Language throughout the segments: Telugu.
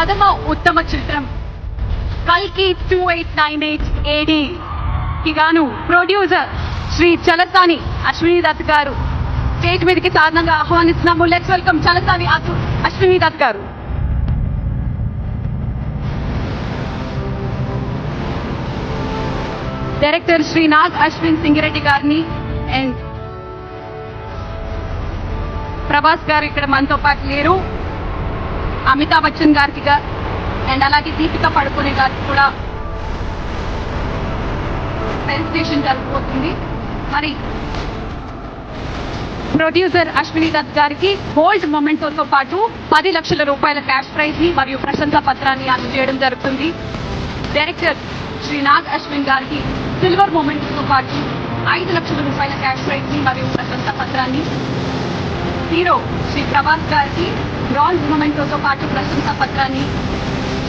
ప్రథమ ఉత్తమ చిత్రం కల్కి 2898 AD కి గాను ప్రొడ్యూసర్ శ్రీ చలసాని అశ్విని దత్ గారు స్టేజ్ మీదకి సాధారణంగా ఆహ్వానిస్తున్నాము. లెట్స్ వెల్కమ్ చలసాని అశ్విని దత్ గారు. డైరెక్టర్ శ్రీ నాగ్ అశ్విన్ సింగిరెడ్డి గారిని అండ్ ప్రభాస్ గారు ఇక్కడ మనతో పాటు లేరు. అమితాబ్ బచ్చన్ గారికి అండ్ అలాగే దీపిక పడుకునే గారికి కూడా ప్రెజెంటేషన్ జరగబోతుంది. మరి ప్రొడ్యూసర్ అశ్విని దత్ గారికి గోల్డ్ మొమెంటోతో పాటు 10 లక్షల రూపాయల క్యాష్ ప్రైజ్ ని మరియు ప్రశంసా పత్రాన్ని అందజేయడం జరుగుతుంది. డైరెక్టర్ శ్రీ నాగ్ అశ్విన్ గారికి సిల్వర్ మొమెంటోతో పాటు 5 లక్షల రూపాయల క్యాష్ ప్రైజ్ ని మరియు ప్రశంసా పత్రాన్ని, హీరో శ్రీ ప్రభాస్ గారికి బ్రాంజ్ మొమెంటోతో పాటు ప్రశంసా పత్రాన్ని,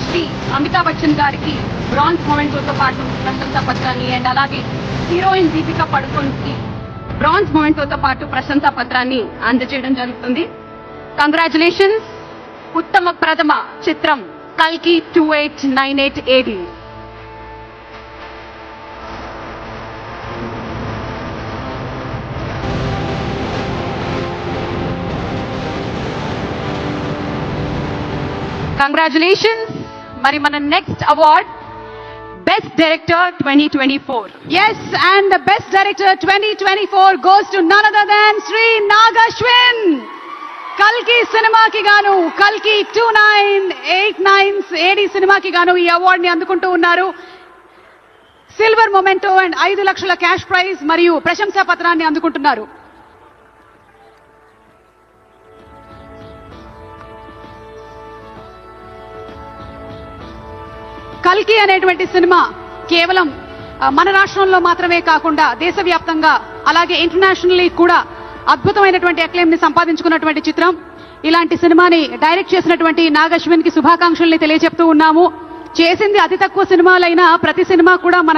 శ్రీ అమితాబ్ బచ్చన్ గారికి బ్రాంజ్ మొమెంటోతో పాటు ప్రశంసా పత్రాన్ని అండ్ అలాగే హీరోయిన్ దీపిక పడుకోన్కి బ్రాంజ్ మొమెంటోతో పాటు ప్రశంసా పత్రాన్ని అందజేయడం జరుగుతుంది. కంగ్రాచులేషన్స్. ఉత్తమ ప్రథమ చిత్రం కల్కి 2898 AD. కంగ్రాచులేషన్స్. మరి మన next award best director 2024. Yes, and the best director 2024 goes to none other than Sri Nag Ashwin. Kalki cinema ki gaanu Kalki 2989 AD cinema ki gaanu ee award ni andukuntu unnaru. Silver memento and 5 lakshla cash prize mariyu prashamsa patranni andukuntunnaru. కల్కి అనేటువంటి సినిమా కేవలం మన రాష్ట్రంలో మాత్రమే కాకుండా దేశవ్యాప్తంగా అలాగే ఇంటర్నేషనల్లీ కూడా అద్భుతమైనటువంటి అక్లెయిమ్ ని సంపాదించుకున్నటువంటి చిత్రం. ఇలాంటి సినిమాని డైరెక్ట్ చేసినటువంటి నాగ్ అశ్విన్ కి శుభాకాంక్షల్ని తెలియజెప్తూ ఉన్నాము. చేసింది అతి తక్కువ సినిమాలైనా ప్రతి సినిమా కూడా మన